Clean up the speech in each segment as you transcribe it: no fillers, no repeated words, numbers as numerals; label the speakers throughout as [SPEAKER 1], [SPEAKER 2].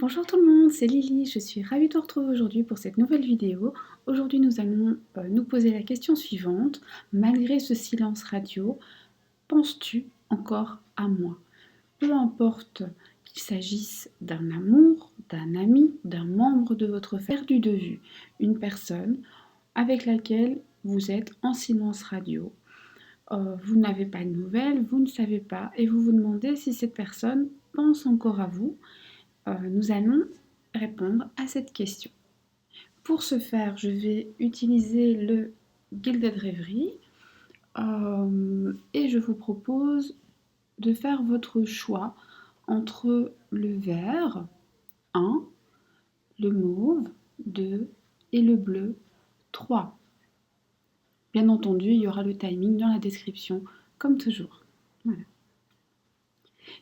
[SPEAKER 1] Bonjour tout le monde, c'est Lily, je suis ravie de vous retrouver aujourd'hui pour cette nouvelle vidéo. Aujourd'hui nous allons nous poser la question suivante. Malgré ce silence radio, penses-tu encore à moi? Peu importe qu'il s'agisse d'un amour, d'un ami, d'un membre de votre famille, perdu de vue, une personne avec laquelle vous êtes en silence radio. Vous n'avez pas de nouvelles, vous ne savez pas et vous vous demandez si cette personne pense encore à vous. Nous allons répondre à cette question. Pour ce faire, je vais utiliser le Gilded Rêverie et je vous propose de faire votre choix entre le vert 1, le mauve 2 et le bleu 3. Bien entendu, il y aura le timing dans la description, comme toujours. Voilà.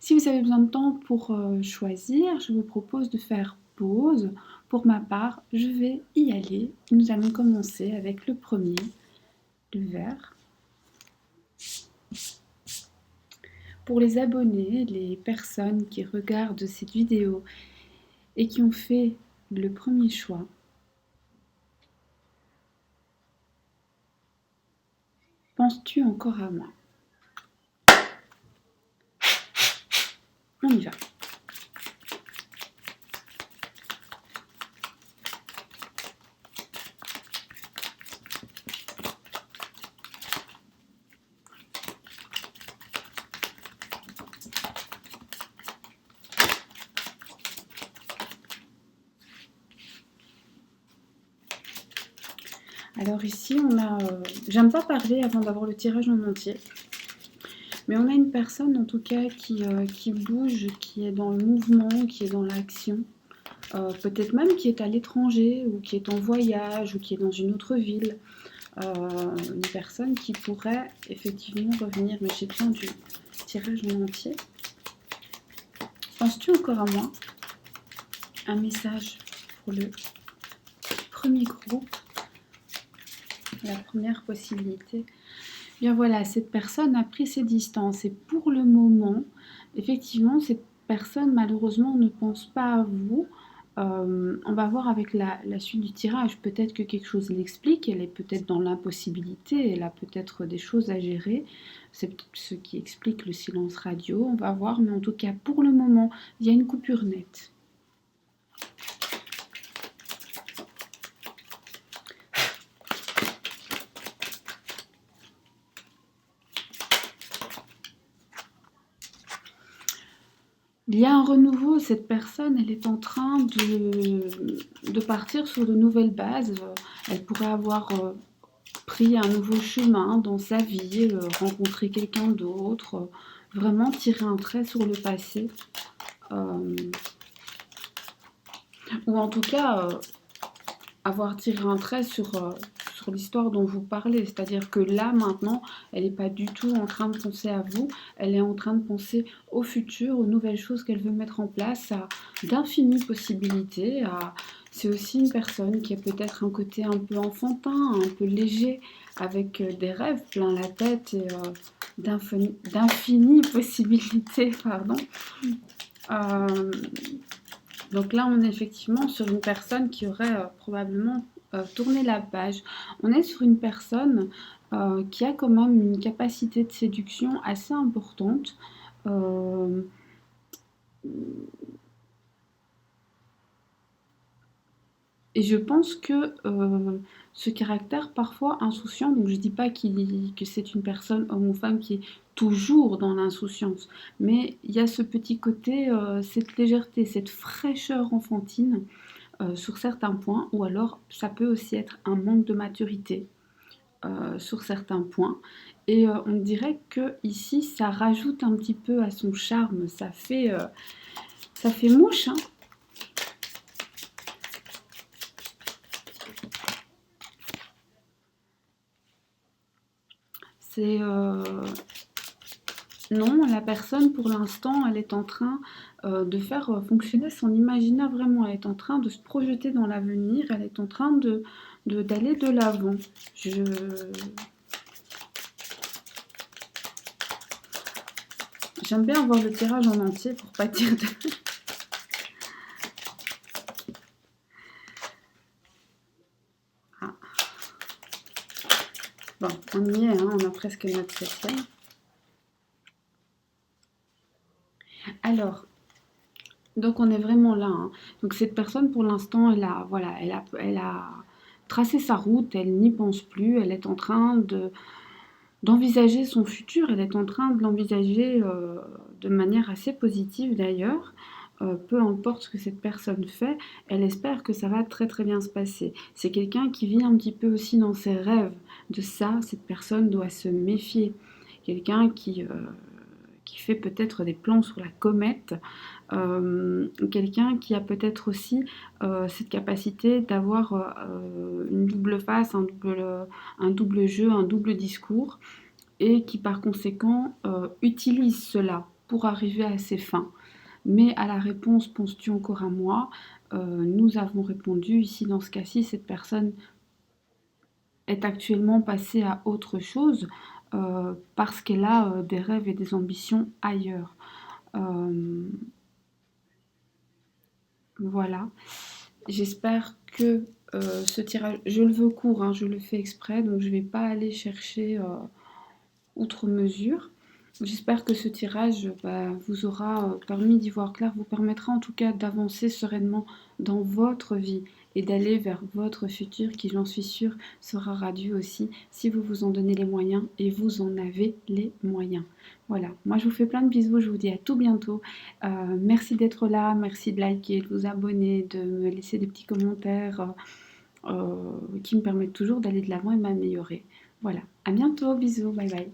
[SPEAKER 1] Si vous avez besoin de temps pour choisir, je vous propose de faire pause. Pour ma part, je vais y aller. Nous allons commencer avec le premier, le vert. Pour les abonnés, les personnes qui regardent cette vidéo et qui ont fait le premier choix, penses-tu encore à moi? On y va. Alors ici, on a... j'aime pas parler avant d'avoir le tirage en entier. Mais on a une personne en tout cas qui bouge, qui est dans le mouvement, qui est dans l'action. Peut-être même qui est à l'étranger ou qui est en voyage ou qui est dans une autre ville. Une personne qui pourrait effectivement revenir. Mais j'ai besoin du tirage en entier. Penses-tu encore à moi? Un message pour le premier groupe. La première possibilité. Bien voilà, cette personne a pris ses distances et pour le moment, effectivement, cette personne malheureusement ne pense pas à vous. On va voir avec la suite du tirage, peut-être que quelque chose l'explique, elle est peut-être dans l'impossibilité, elle a peut-être des choses à gérer, c'est ce qui explique le silence radio, on va voir, mais en tout cas pour le moment, il y a une coupure nette. Il y a un renouveau, cette personne, elle est en train de partir sur de nouvelles bases. Elle pourrait avoir pris un nouveau chemin dans sa vie, rencontrer quelqu'un d'autre, vraiment tirer un trait sur le passé. Ou en tout cas, avoir tiré un trait sur l'histoire dont vous parlez. C'est-à-dire que là, maintenant, elle n'est pas du tout en train de penser à vous, elle est en train de penser au futur, aux nouvelles choses qu'elle veut mettre en place, à d'infinies possibilités. C'est aussi une personne qui a peut-être un côté un peu enfantin, un peu léger, avec des rêves plein la tête et d'infinies possibilités, pardon. Donc là, on est effectivement sur une personne qui aurait probablement tourné la page. On est sur une personne qui a quand même une capacité de séduction assez importante. Et je pense que ce caractère parfois insouciant, donc je ne dis pas que c'est une personne, homme ou femme, qui est toujours dans l'insouciance, mais il y a ce petit côté, cette légèreté, cette fraîcheur enfantine sur certains points, ou alors ça peut aussi être un manque de maturité sur certains points. Et on dirait que ici, ça rajoute un petit peu à son charme, ça fait mouche, hein. C'est... Non, la personne, pour l'instant, elle est en train de faire fonctionner son imaginaire vraiment. Elle est en train de se projeter dans l'avenir. Elle est en train d'aller de l'avant. J'aime bien avoir le tirage en entier pour pas dire de... Bon, on y est, hein, on a presque notre 7e. Alors, donc on est vraiment là, hein. Donc cette personne, pour l'instant, voilà, elle a tracé sa route, elle n'y pense plus, elle est en train d'envisager son futur, elle est en train de l'envisager de manière assez positive d'ailleurs. Peu importe ce que cette personne fait, elle espère que ça va très très bien se passer. C'est quelqu'un qui vit un petit peu aussi dans ses rêves. De ça, cette personne doit se méfier. Quelqu'un qui fait peut-être des plans sur la comète, quelqu'un qui a peut-être aussi cette capacité d'avoir une double face, un double jeu, un double discours, et qui par conséquent utilise cela pour arriver à ses fins. Mais à la réponse penses-tu encore à moi, nous avons répondu ici dans ce cas-ci, cette personne est actuellement passée à autre chose parce qu'elle a des rêves et des ambitions ailleurs. Voilà. J'espère que ce tirage, je le veux court, hein, je le fais exprès, donc je ne vais pas aller chercher outre mesure. J'espère que ce tirage vous aura permis d'y voir clair, vous permettra en tout cas d'avancer sereinement dans votre vie et d'aller vers votre futur qui, j'en suis sûre, sera radieux aussi si vous vous en donnez les moyens et vous en avez les moyens. Voilà, moi je vous fais plein de bisous, je vous dis à tout bientôt. Merci d'être là, merci de liker, de vous abonner, de me laisser des petits commentaires qui me permettent toujours d'aller de l'avant et m'améliorer. Voilà, à bientôt, bisous, bye bye.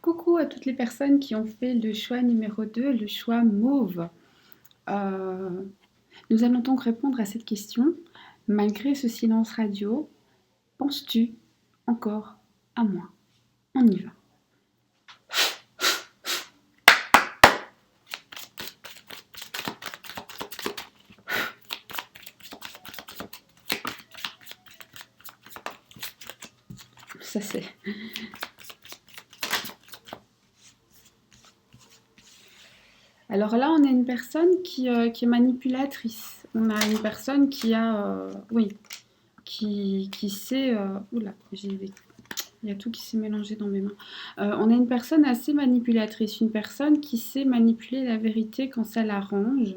[SPEAKER 1] Coucou à toutes les personnes qui ont fait le choix numéro 2, le choix mauve. Nous allons donc répondre à cette question. Malgré ce silence radio, penses-tu encore à moi? On y va. Ça c'est... Alors là, on a une personne qui est manipulatrice. On a une personne qui a... oui, qui sait... oula, il y a tout qui s'est mélangé dans mes mains. On a une personne assez manipulatrice, une personne qui sait manipuler la vérité quand ça l'arrange.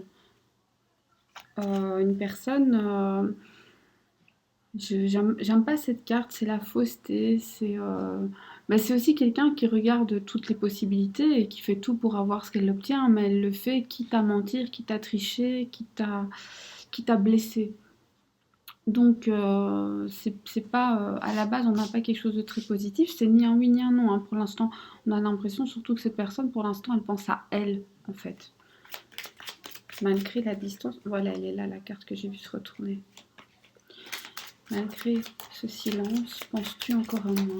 [SPEAKER 1] Une personne... j'aime pas cette carte, c'est la fausseté, c'est aussi quelqu'un qui regarde toutes les possibilités et qui fait tout pour avoir ce qu'elle obtient, mais elle le fait quitte à mentir, quitte à tricher, quitte à blesser. Donc, c'est pas, à la base, on n'a pas quelque chose de très positif, c'est ni un oui ni un non, hein. Pour l'instant, on a l'impression surtout que cette personne, pour l'instant, elle pense à elle, en fait. Malgré la distance, voilà, elle est là, la carte que j'ai vue se retourner. Malgré ce silence, penses-tu encore à moi?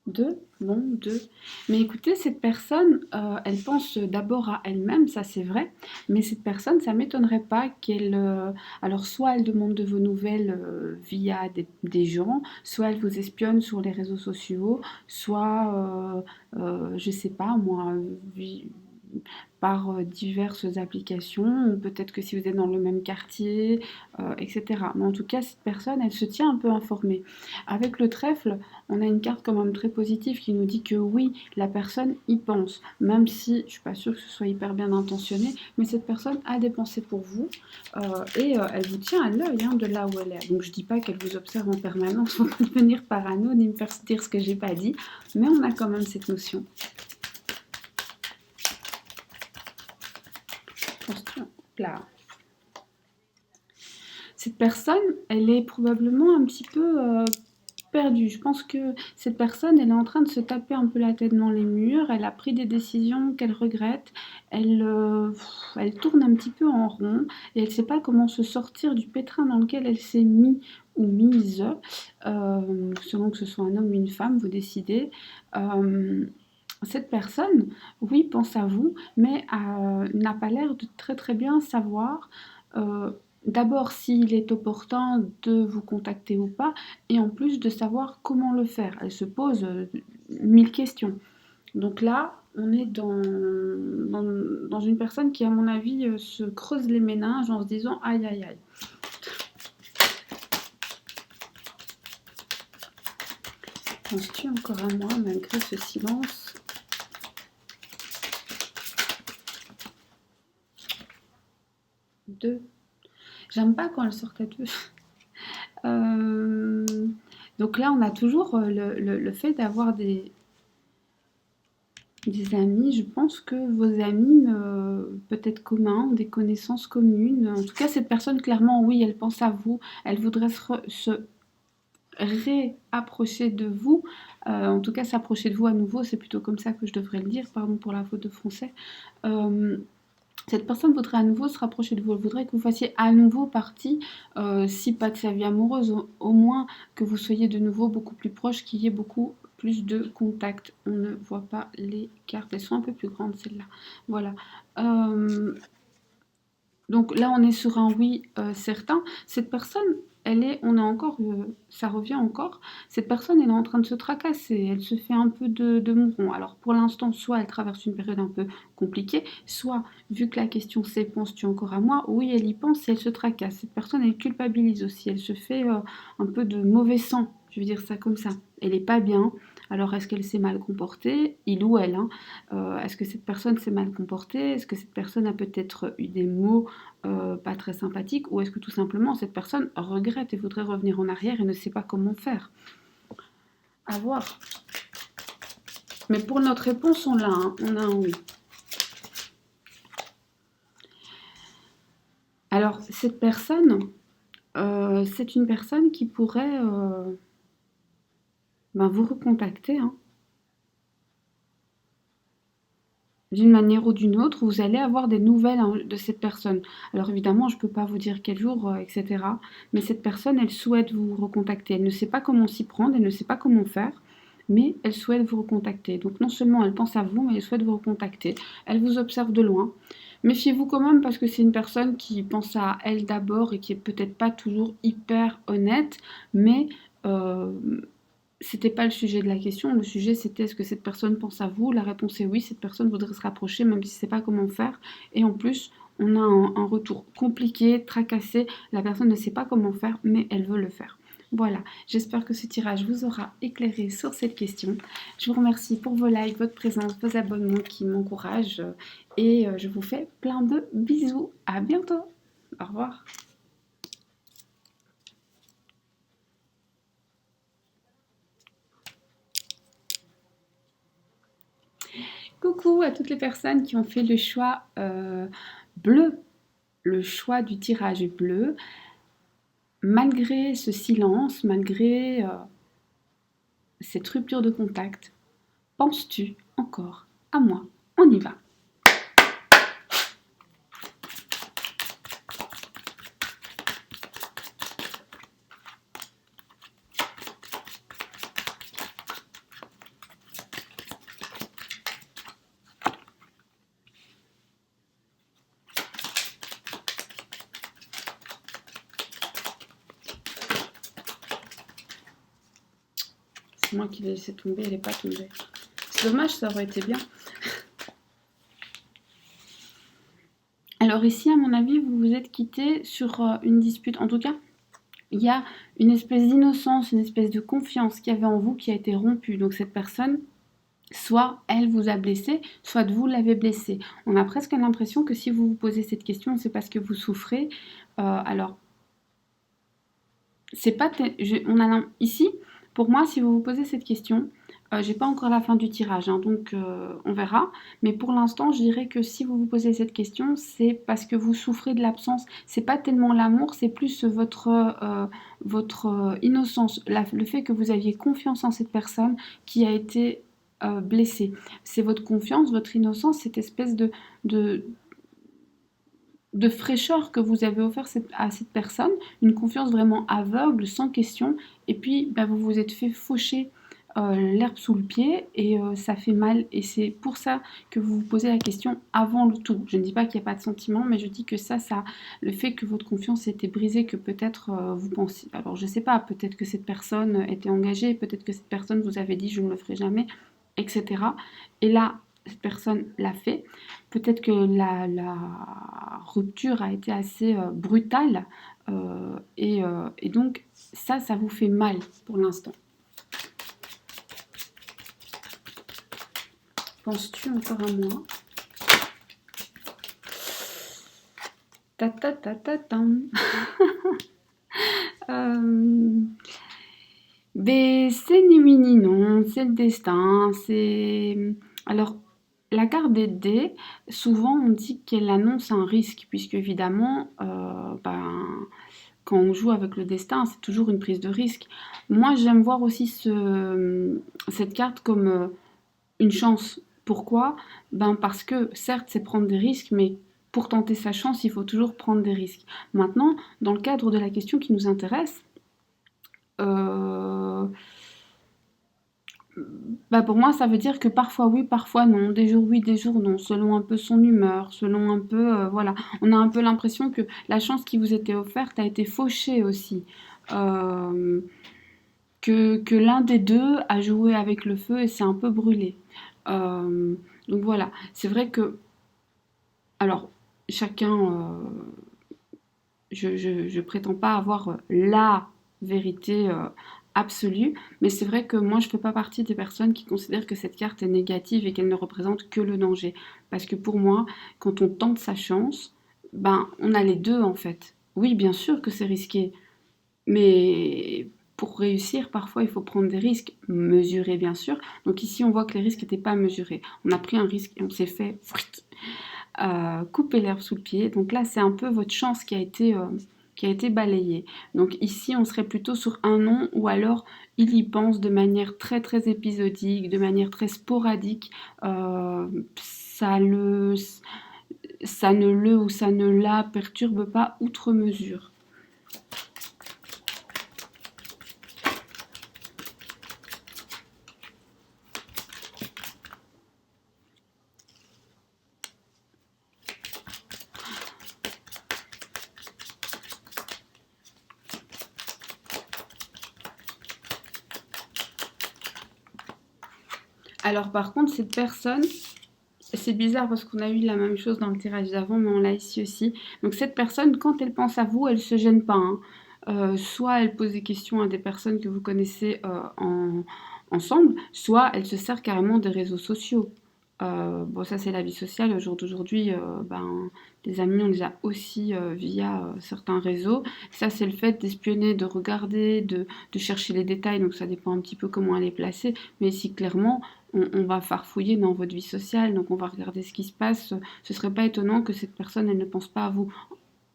[SPEAKER 1] Deux? Bon, deux. Mais écoutez, cette personne, elle pense d'abord à elle-même, ça c'est vrai, mais cette personne, ça m'étonnerait pas qu'elle... alors, soit elle demande de vos nouvelles via des gens, soit elle vous espionne sur les réseaux sociaux, soit, je sais pas, moi, par diverses applications, ou peut-être que si vous êtes dans le même quartier, etc. Mais en tout cas, cette personne, elle se tient un peu informée. Avec le trèfle, on a une carte quand même très positive qui nous dit que oui, la personne y pense, même si je ne suis pas sûre que ce soit hyper bien intentionné, mais cette personne a des pensées pour vous et elle vous tient à l'œil hein, de là où elle est. Donc je ne dis pas qu'elle vous observe en permanence, faut pas devenir parano ni me faire dire ce que j'ai pas dit, mais on a quand même cette notion. Là. Cette personne, elle est probablement un petit peu perdue. Je pense que cette personne, elle est en train de se taper un peu la tête dans les murs. Elle a pris des décisions qu'elle regrette. Elle tourne un petit peu en rond et elle ne sait pas comment se sortir du pétrin dans lequel elle s'est mis ou mise, selon que ce soit un homme ou une femme, vous décidez. Cette personne, oui, pense à vous, mais n'a pas l'air de très très bien savoir d'abord s'il est opportun de vous contacter ou pas, et en plus de savoir comment le faire. Elle se pose 1000 questions. Donc là, on est dans une personne qui, à mon avis, se creuse les méninges en se disant aïe aïe aïe. Penses-tu encore à moi malgré ce silence? Deux. J'aime pas quand elle sort à deux. Euh, donc là, on a toujours le fait d'avoir des amis. Je pense que vos amis, peut-être communs, ont des connaissances communes. En tout cas, cette personne, clairement, oui, elle pense à vous. Elle voudrait se réapprocher de vous. En tout cas, s'approcher de vous à nouveau. C'est plutôt comme ça que je devrais le dire. Pardon pour la faute de français. Cette personne voudrait à nouveau se rapprocher de vous. Elle voudrait que vous fassiez à nouveau partie, si pas de sa vie amoureuse, au moins que vous soyez de nouveau beaucoup plus proche, qu'il y ait beaucoup plus de contact. On ne voit pas les cartes, elles sont un peu plus grandes celles-là. Voilà. Donc là, on est sur un oui certain. Cette personne, on est encore, ça revient encore. Cette personne, elle est en train de se tracasser. Elle se fait un peu de mouron. Alors pour l'instant, soit elle traverse une période un peu compliquée, soit vu que la question c'est penses-tu encore à moi? Oui, elle y pense et elle se tracasse. Cette personne, elle culpabilise aussi. Elle se fait un peu de mauvais sang. Je veux dire ça comme ça. Elle n'est pas bien. Alors, est-ce qu'elle s'est mal comportée, il ou elle, hein. Est-ce que cette personne s'est mal comportée? Est-ce que cette personne a peut-être eu des mots pas très sympathiques? Ou est-ce que tout simplement cette personne regrette et voudrait revenir en arrière et ne sait pas comment faire? À voir. Mais pour notre réponse, on l'a, hein. On a un oui. Alors, cette personne, c'est une personne qui pourrait vous recontacter, hein. D'une manière ou d'une autre, vous allez avoir des nouvelles hein, de cette personne. Alors évidemment, je ne peux pas vous dire quel jour, etc. Mais cette personne, elle souhaite vous recontacter. Elle ne sait pas comment s'y prendre, elle ne sait pas comment faire, mais elle souhaite vous recontacter. Donc non seulement elle pense à vous, mais elle souhaite vous recontacter. Elle vous observe de loin. Méfiez-vous quand même parce que c'est une personne qui pense à elle d'abord et qui est peut-être pas toujours hyper honnête, mais c'était pas le sujet de la question. Le sujet, c'était est-ce que cette personne pense à vous? La réponse est oui, cette personne voudrait se rapprocher, même si ne sait pas comment faire. Et en plus, on a un retour compliqué, tracassé. La personne ne sait pas comment faire, mais elle veut le faire. Voilà, j'espère que ce tirage vous aura éclairé sur cette question. Je vous remercie pour vos likes, votre présence, vos abonnements qui m'encouragent. Et je vous fais plein de bisous. À bientôt. Au revoir. Coucou à toutes les personnes qui ont fait le choix bleu, le choix du tirage bleu. Malgré ce silence, malgré cette rupture de contact, penses-tu encore à moi? On y va. C'est moi qui l'ai laissé tomber, elle n'est pas tombée. C'est dommage, ça aurait été bien. Alors ici, à mon avis, vous vous êtes quitté sur une dispute. En tout cas, il y a une espèce d'innocence, une espèce de confiance qu'il y avait en vous qui a été rompue. Donc cette personne, soit elle vous a blessé, soit vous l'avez blessé. On a presque l'impression que si vous vous posez cette question, c'est parce que vous souffrez. Alors, c'est pas ici, pour moi, si vous vous posez cette question, j'ai pas encore la fin du tirage, hein, donc on verra. Mais pour l'instant, je dirais que si vous vous posez cette question, c'est parce que vous souffrez de l'absence. C'est pas tellement l'amour, c'est plus votre innocence, le fait que vous aviez confiance en cette personne qui a été blessée. C'est votre confiance, votre innocence, cette espèce de, de fraîcheur que vous avez offert à cette personne, une confiance vraiment aveugle, sans question, et puis vous vous êtes fait faucher l'herbe sous le pied et ça fait mal. Et c'est pour ça que vous vous posez la question avant le tout. Je ne dis pas qu'il n'y a pas de sentiment, mais je dis que ça, le fait que votre confiance était brisée, que peut-être vous pensiez... Alors je ne sais pas, peut-être que cette personne était engagée, peut-être que cette personne vous avait dit je ne le ferai jamais, etc. Et là, cette personne l'a fait. Peut-être que la rupture a été assez brutale et donc ça vous fait mal pour l'instant. Penses-tu encore à moi? Ta ta ta ta tam. Mais c'est ni oui ni non, c'est le destin, c'est... Alors, la carte des dés, souvent on dit qu'elle annonce un risque, puisque évidemment, quand on joue avec le destin, c'est toujours une prise de risque. Moi, j'aime voir aussi cette carte comme une chance. Pourquoi? Parce que certes, c'est prendre des risques, mais pour tenter sa chance, il faut toujours prendre des risques. Maintenant, dans le cadre de la question qui nous intéresse, euh, pour moi, ça veut dire que parfois oui, parfois non, des jours oui, des jours non, selon un peu son humeur, selon un peu, voilà. On a un peu l'impression que la chance qui vous était offerte a été fauchée aussi. Euh, que l'un des deux a joué avec le feu et s'est un peu brûlé. Euh, donc voilà, c'est vrai que, alors, chacun, je prétends pas avoir la vérité absolue, mais c'est vrai que moi je fais pas partie des personnes qui considèrent que cette carte est négative et qu'elle ne représente que le danger. Parce que pour moi, quand on tente sa chance, on a les deux en fait. Oui, bien sûr que c'est risqué, mais pour réussir, parfois, il faut prendre des risques, mesurés bien sûr. Donc ici, on voit que les risques n'étaient pas mesurés. On a pris un risque et on s'est fait couper l'herbe sous le pied. Donc là, c'est un peu votre chance qui a été balayée. Donc ici, on serait plutôt sur un non, ou alors il y pense de manière très très épisodique, de manière très sporadique. Ça ne le ou ça ne la perturbe pas outre mesure. Alors par contre, cette personne, c'est bizarre parce qu'on a eu la même chose dans le tirage d'avant, mais on l'a ici aussi. Donc cette personne, quand elle pense à vous, elle se gêne pas, hein. Soit elle pose des questions à des personnes que vous connaissez ensemble, soit elle se sert carrément des réseaux sociaux. Bon, ça c'est la vie sociale. Au jour d'aujourd'hui, des amis, on les a aussi via certains réseaux. Ça c'est le fait d'espionner, de regarder, de chercher les détails. Donc ça dépend un petit peu comment elle est placée. Mais ici clairement, on va farfouiller dans votre vie sociale. Donc on va regarder ce qui se passe. Ce serait pas étonnant que cette personne, elle ne pense pas à vous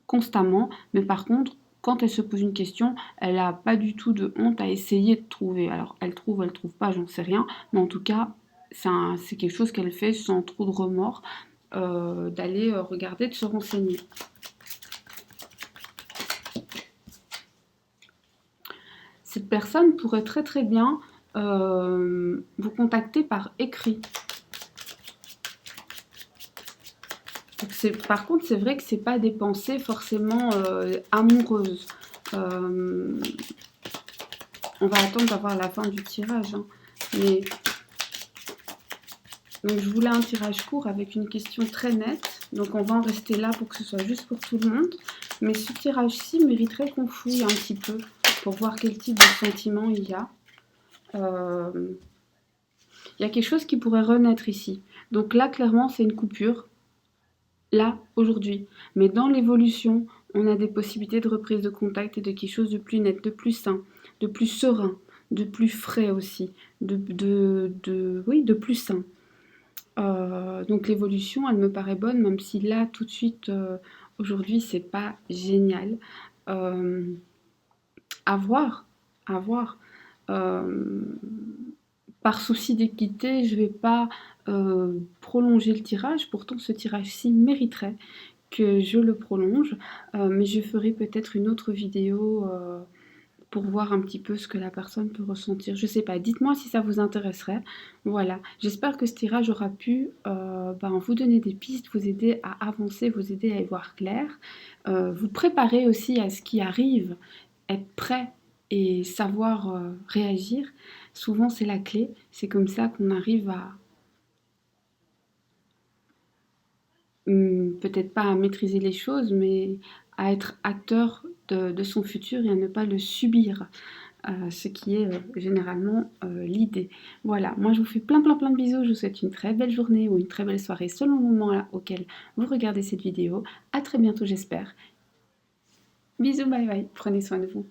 [SPEAKER 1] constamment. Mais par contre, quand elle se pose une question, elle n'a pas du tout de honte à essayer de trouver. Alors elle trouve pas, j'en sais rien. Mais en tout cas, c'est quelque chose qu'elle fait sans trop de remords, d'aller regarder, de se renseigner. Cette personne pourrait très très bien vous contacter par écrit. Par contre, c'est vrai que c'est pas des pensées forcément amoureuses. On va attendre d'avoir la fin du tirage, hein. Mais donc je voulais un tirage court avec une question très nette. Donc on va en rester là pour que ce soit juste pour tout le monde. Mais ce tirage-ci mériterait qu'on fouille un petit peu pour voir quel type de sentiment il y a. Il y a quelque chose qui pourrait renaître ici. Donc là, clairement, c'est une coupure. Là, aujourd'hui. Mais dans l'évolution, on a des possibilités de reprise de contact et de quelque chose de plus net, de plus sain, de plus serein, de plus frais aussi, oui, de plus sain. Donc l'évolution, elle me paraît bonne, même si là, tout de suite, aujourd'hui, c'est pas génial. À voir, à voir. Euh, Par souci d'équité, je ne vais pas prolonger le tirage. Pourtant, ce tirage-ci mériterait que je le prolonge. Mais je ferai peut-être une autre vidéo pour voir un petit peu ce que la personne peut ressentir. Je sais pas, dites-moi si ça vous intéresserait. Voilà, j'espère que ce tirage aura pu vous donner des pistes, vous aider à avancer, vous aider à y voir clair, vous préparer aussi à ce qui arrive, être prêt et savoir réagir. Souvent c'est la clé, c'est comme ça qu'on arrive à peut-être pas à maîtriser les choses, mais à être acteur de son futur et à ne pas le subir. Ce qui est généralement l'idée. Voilà, moi je vous fais plein plein plein de bisous, je vous souhaite une très belle journée ou une très belle soirée selon le moment auquel vous regardez cette vidéo. À très bientôt j'espère. Bisous, bye bye, prenez soin de vous.